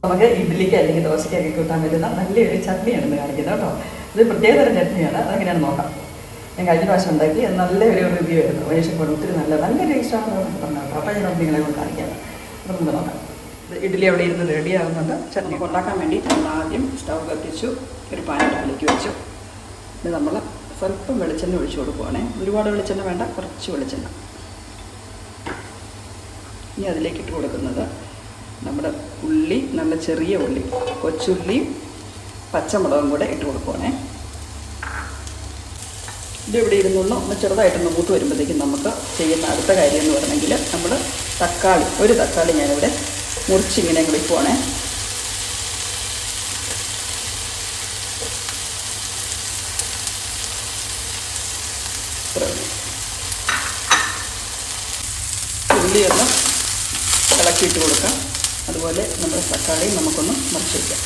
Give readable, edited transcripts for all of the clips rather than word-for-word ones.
നമുക്ക് ഇഡ്ഡലിക്ക് അല്ലെങ്കിൽ ദോശയ്ക്കൊക്കെ കൂട്ടാൻ പറ്റുന്ന നല്ലൊരു ചട്നിയാണെന്ന് കാണിക്കുന്നത് കേട്ടോ. ഇത് പ്രത്യേകതരം ചട്നിയാണ്. അതെങ്ങനെയാണെന്ന് നോക്കാം. ഞാൻ കഴിഞ്ഞ പ്രാവശ്യം ഉണ്ടാക്കി നല്ലൊരു റിവ്യൂ ആയിരുന്നു. വൈഷപ്പോഴും ഒത്തിരി നല്ല ടേസ്റ്റാണെന്ന് പറഞ്ഞു കേട്ടോ. അപ്പോൾ ഞാൻ നിങ്ങളെ കൊണ്ട് കാണിക്കാം. അപ്പോൾ നമുക്ക് നോക്കാം. ഇഡ്ഡലി അവിടെ ഇരുന്ന് റെഡിയാകുന്നുണ്ട്. ചട്നി ഉണ്ടാക്കാൻ വേണ്ടി നമ്മൾ ആദ്യം സ്റ്റൗ കത്തിച്ചു, ഒരു പാനിലേക്ക് വെച്ചു. ഇത് നമ്മൾ സ്വല്പം വെളിച്ചെണ്ണ ഒഴിച്ചു കൊടുക്കുവാണേ. ഒരുപാട് വെളിച്ചെണ്ണ വേണ്ട, കുറച്ച് വെളിച്ചെണ്ണ. ഇനി അതിലേക്ക് ഇട്ട് കൊടുക്കുന്നത് നമ്മുടെ ഉള്ളി, നല്ല ചെറിയ ഉള്ളി, കൊച്ചുള്ളിയും പച്ചമുളകും കൂടെ ഇട്ട് കൊടുക്കുവാണേ. ഇത് ഇവിടെ ഇരുന്നൊന്ന് ചെറുതായിട്ടൊന്ന് മൂത്ത് വരുമ്പോഴത്തേക്കും നമുക്ക് ചെയ്യുന്ന അടുത്ത കാര്യം എന്ന് പറഞ്ഞെങ്കിൽ നമ്മൾ ഒരു തക്കാളി ഞാനിവിടെ മുറിച്ചിങ്ങനെ വിളിക്കുവാണേ. ഉള്ളിയൊന്ന് ഇളക്കിയിട്ട് കൊടുക്കാം. അതുപോലെ നമ്മുടെ തക്കാളി നമുക്കൊന്ന് മറിച്ച് വയ്ക്കാം.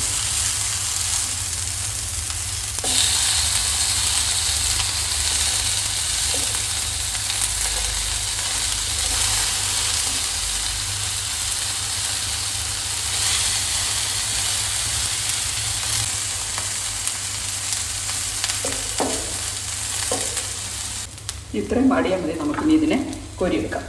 ഇത്രയും പാടിയാൽ മതി. നമുക്കിനി ഇതിനെ കോരിയെടുക്കാം.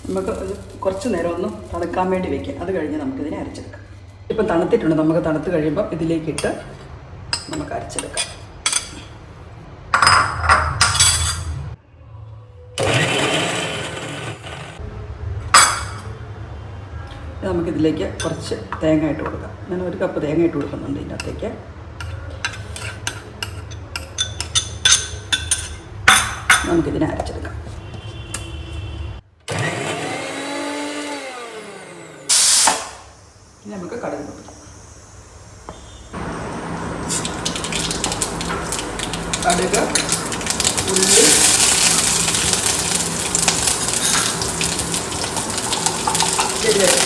നമുക്ക് കുറച്ച് നേരം ഒന്ന് തണുക്കാൻ വേണ്ടി വയ്ക്കാം. അത് കഴിഞ്ഞ് നമുക്കിതിനെ അരച്ചെടുക്കാം. ഇപ്പം തണുത്തിട്ടുണ്ട്. നമുക്ക് തണുത്ത് കഴിയുമ്പോൾ ഇതിലേക്കിട്ട് നമുക്ക് അരച്ചെടുക്കാം. നമുക്കിതിലേക്ക് കുറച്ച് തേങ്ങ ഇട്ട് കൊടുക്കാം. ഞാൻ 1 കപ്പ് തേങ്ങ ഇട്ട് കൊടുക്കുന്നുണ്ട് ഇതിനകത്തേക്ക്. നമുക്കിതിനെ അരച്ചെടുക്കാം. ഇനി നമുക്ക് കടുക് കൊടുക്കാം. കടുക്, ഉള്ളി, ജീരകം,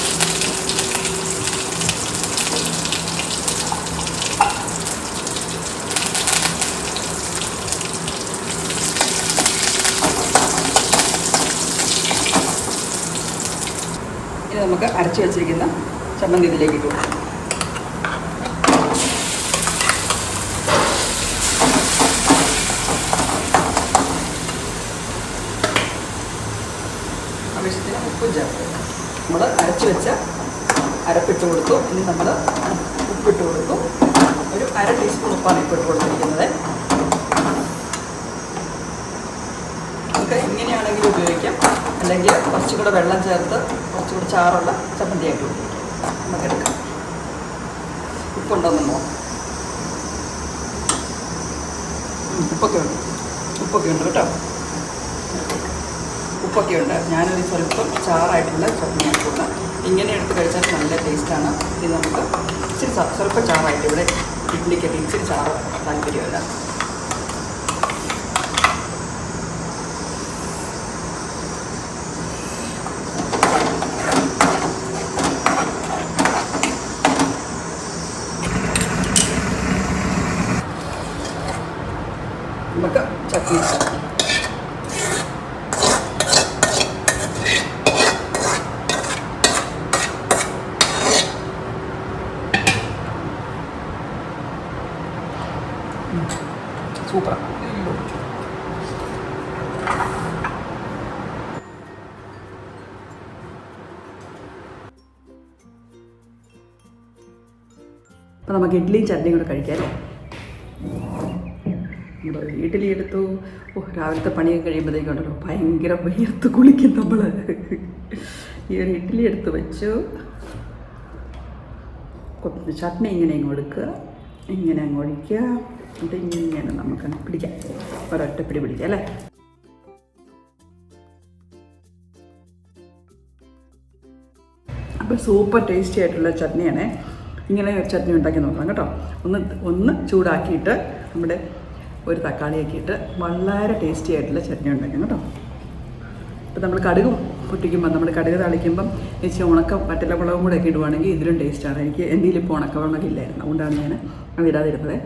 ഇനി നമുക്ക് അരച്ചു വെച്ചിരിക്കുന്ന ചമ്മന്തി ഇതിലേക്ക് ഇട്ടു കൊടുക്കാം. ആവശ്യത്തിന് ഉപ്പും ചേർത്ത് നമ്മൾ അരച്ചു വെച്ച അരപ്പിട്ട് കൊടുത്തു. ഇനി നമ്മൾ ഉപ്പിട്ട് കൊടുത്തു. ഒരു 1/2 ടീസ്പൂൺ ഉപ്പാണ് ഇപ്പോൾ ഇട്ട് കൊടുത്തിരിക്കുന്നത്. നമുക്ക് ഇങ്ങനെയാണെങ്കിലും ഉപയോഗിക്കാം, അല്ലെങ്കിൽ കുറച്ചും കൂടെ വെള്ളം ചേർത്ത് കുറച്ചുകൂടി ചാറുള്ള ചമ്മന്തിയായിട്ട് ഉപയോഗിക്കാം. നമുക്കെടുക്കാം. ഉപ്പുണ്ടോയെന്ന് നോക്കാം. ഉപ്പൊക്കെ ഉണ്ട് കേട്ടോ. ഉപ്പൊക്കെ ഉണ്ട്. ഞാനൊരു സ്വല്പം ചാറായിട്ടുള്ള ചട്നി ആക്കിയിട്ട് ഇങ്ങനെ എടുത്ത് കഴിച്ചാൽ നല്ല ടേസ്റ്റാണ്. ഇത് നമുക്ക് ഇച്ചിരി സ്വല്പം ചാറായിട്ട് ഇവിടെ ഇഡ്ഡലിക്കൊക്കെ ഇച്ചിരി ചാറ് താല്പര്യമല്ല. നമുക്ക് ചട്നി സൂപ്പറാണ്. അപ്പോൾ നമുക്ക് ഇഡ്ഡലിയും ചട്നിയും കൂടെ കഴിക്കാം അല്ലേ? ഇഡ്ഡലി എടുത്തു. രാവിലത്തെ പണിയൊക്കെ കഴിയുമ്പോഴത്തേക്കുണ്ടല്ലോ ഭയങ്കര വിയർത്ത് കുളിക്കും നമ്മൾ. ഈ ഒരു ഇഡ്ഡലി എടുത്ത് വെച്ചു. ചട്നി ഇങ്ങനെ അങ്ങ് കൊടുക്കുക, ഇങ്ങനെ അങ്ങ് ഒഴിക്കുക. ഇതിങ്ങനെ നമുക്കങ്ങ് പിടിക്കാം. ഒരൊറ്റപ്പിടി പിടിക്കാം അല്ലേ? അപ്പോൾ സൂപ്പർ ടേസ്റ്റി ആയിട്ടുള്ള ചട്നിയാണേ. ഇങ്ങനെ ചട്നി ഉണ്ടാക്കി നോക്കണം കേട്ടോ. ഒന്ന് ചൂടാക്കിയിട്ട് നമ്മുടെ ഒരു തക്കാളിയൊക്കെ ഇട്ട് വളരെ ടേസ്റ്റി ആയിട്ടുള്ള ചട്നി ഉണ്ടാക്കാം കേട്ടോ. ഇപ്പോൾ നമ്മൾ കടുകും പൊട്ടിക്കുമ്പോൾ നമ്മൾ കടുക് താളിക്കുമ്പം ഇച്ചിരി ഉണക്ക വറ്റലമുളകും കൂടെ ഒക്കെ ഇടുവാണെങ്കിൽ ഇതിലും ടേസ്റ്റാണ്. എനിക്ക് എൻ്റെ ഇപ്പോൾ ഉണക്കമുളകില്ലായിരുന്നു, അതുകൊണ്ടാണ് ഞാൻ അതിടാതിരുന്നത്.